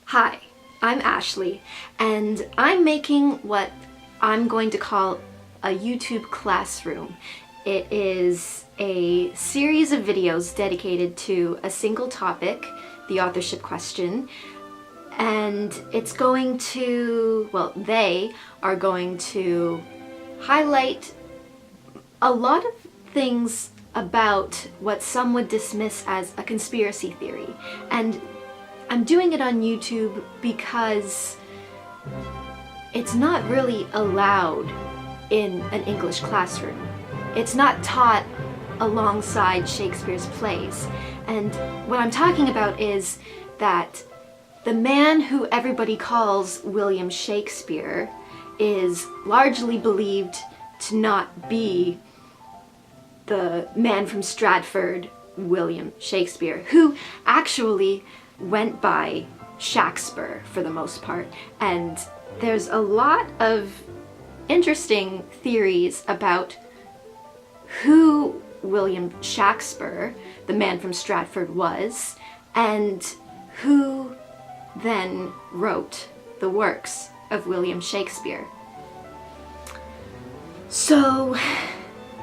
Hi, I'm Ashley, and I'm making what I'm going to call a YouTube classroom. It is a series of videos dedicated to a single topic, the authorship question, and it's going to, well, they are going to highlight a lot of things about what some would dismiss as a conspiracy theory. And I'm doing it on YouTube because it's not really allowed in an English classroom. It's not taught alongside Shakespeare's plays. And what I'm talking about is that the man who everybody calls William Shakespeare is largely believed to not be the man from Stratford, William Shakespeare, who actually went by Shakespeare for the most part. And there's a lot of interesting theories about who William Shakespeare, the man from Stratford, was, and who then wrote the works of William Shakespeare. So,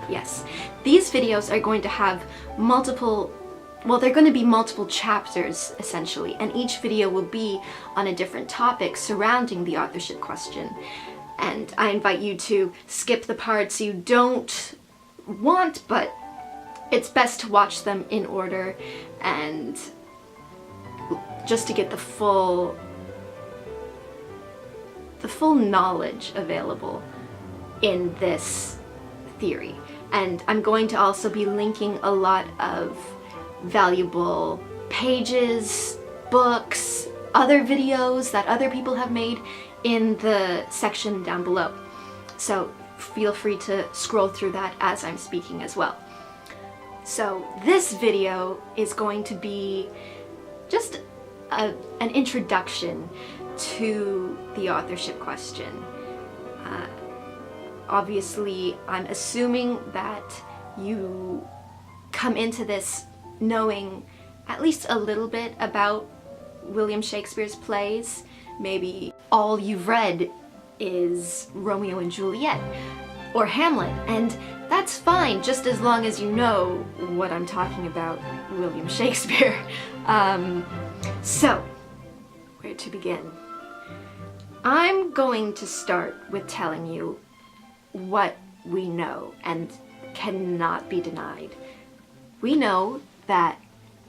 yes, these videos are going to have they're going to be multiple chapters, essentially, and each video will be on a different topic surrounding the authorship question. And I invite you to skip the parts you don't want, but it's best to watch them in order and just to get the full knowledge available in this theory. And I'm going to also be linking a lot of valuable pages, books, other videos that other people have made in the section down below. So feel free to scroll through that as I'm speaking as well. So this video is going to be just an introduction to the authorship question. Obviously, I'm assuming that you come into this knowing at least a little bit about William Shakespeare's plays. Maybe all you've read is Romeo and Juliet or Hamlet, and that's fine, just as long as you know what I'm talking about, William Shakespeare. So, where to begin? I'm going to start with telling you what we know and cannot be denied. We know that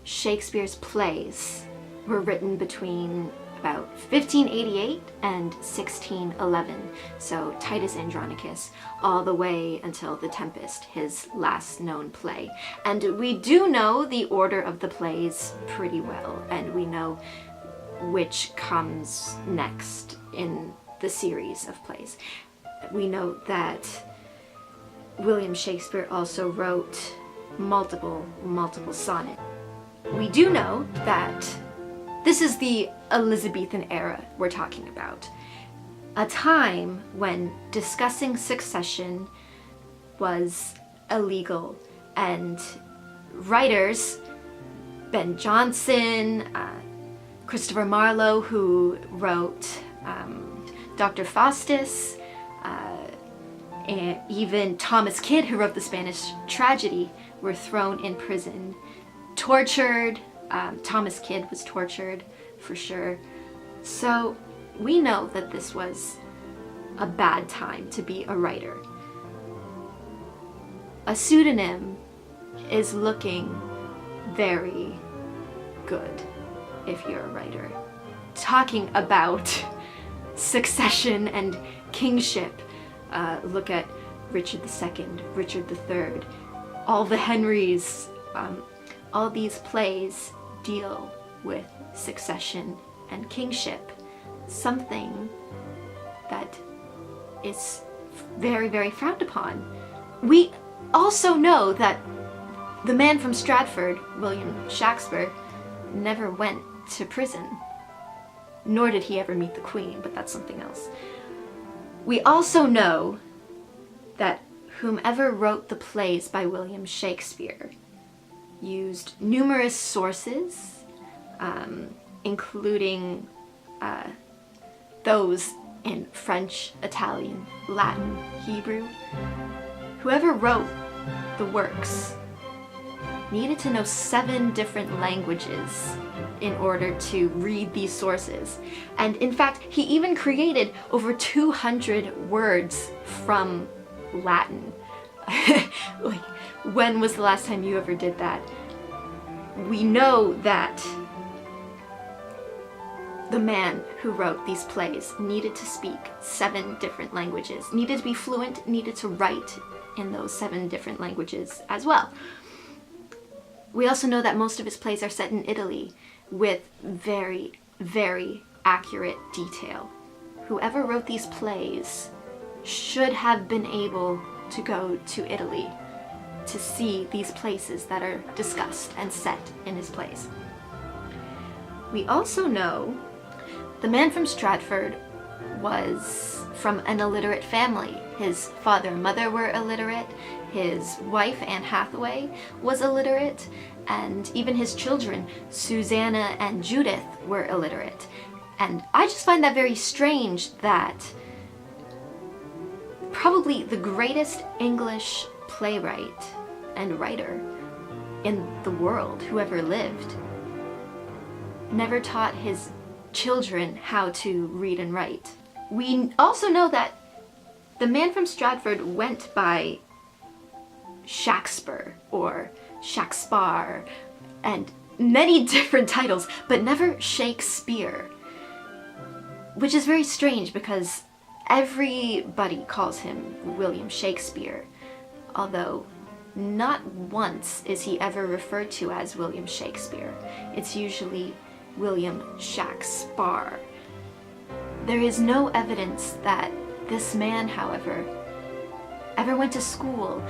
Shakespeare's plays were written between about 1588 and 1611, so Titus Andronicus, all the way until The Tempest, his last known play. And we do know the order of the plays pretty well, and we know which comes next in the series of plays. We know that William Shakespeare also wrote multiple sonnets. We do know that this is the Elizabethan era we're talking about, a time when discussing succession was illegal, and writers, Ben Jonson, Christopher Marlowe, who wrote Dr. Faustus, and even Thomas Kyd, who wrote the Spanish tragedy, were thrown in prison, tortured. Thomas Kyd was tortured, for sure. So we know that this was a bad time to be a writer. A pseudonym is looking very good if you're a writer. Talking about succession and kingship, look at Richard II, Richard III, all the Henrys, all these plays deal with succession and kingship, something that is very, very frowned upon. We also know that the man from Stratford, William Shakespeare, never went to prison, nor did he ever meet the Queen, but that's something else. We also know that whomever wrote the plays by William Shakespeare used numerous sources, including those in French, Italian, Latin, Hebrew. Whoever wrote the works needed to know 7 different languages in order to read these sources. And in fact, he even created over 200 words from Latin. Like, when was the last time you ever did that? We know that the man who wrote these plays needed to speak 7 different languages, needed to be fluent, needed to write in those 7 different languages as well. We also know that most of his plays are set in Italy with very, very accurate detail. Whoever wrote these plays should have been able to go to Italy to see these places that are discussed and set in his plays. We also know the man from Stratford was from an illiterate family. His father and mother were illiterate, his wife, Anne Hathaway, was illiterate, and even his children, Susanna and Judith, were illiterate. And I just find that very strange that probably the greatest English playwright and writer in the world who ever lived never taught his children how to read and write. We also know that the man from Stratford went by Shakespeare or Shakespeare and many different titles, but never Shakespeare, which is very strange because everybody calls him William Shakespeare, although not once is he ever referred to as William Shakespeare. It's usually William Shakespeare. There is no evidence that this man, however, ever went to school.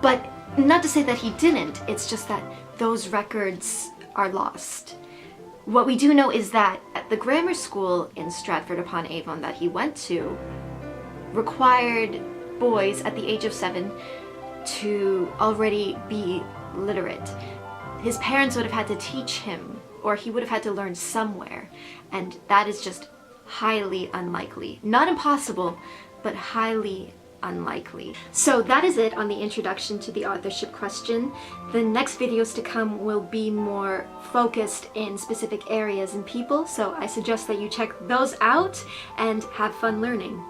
But not to say that he didn't, it's just that those records are lost. What we do know is that at the grammar school in Stratford-upon-Avon that he went to required boys at the age of 7 to already be literate. His parents would have had to teach him, or he would have had to learn somewhere, and that is just highly unlikely. Not impossible, but highly unlikely. So that is it on the introduction to the authorship question. The next videos to come will be more focused in specific areas and people, so I suggest that you check those out and have fun learning.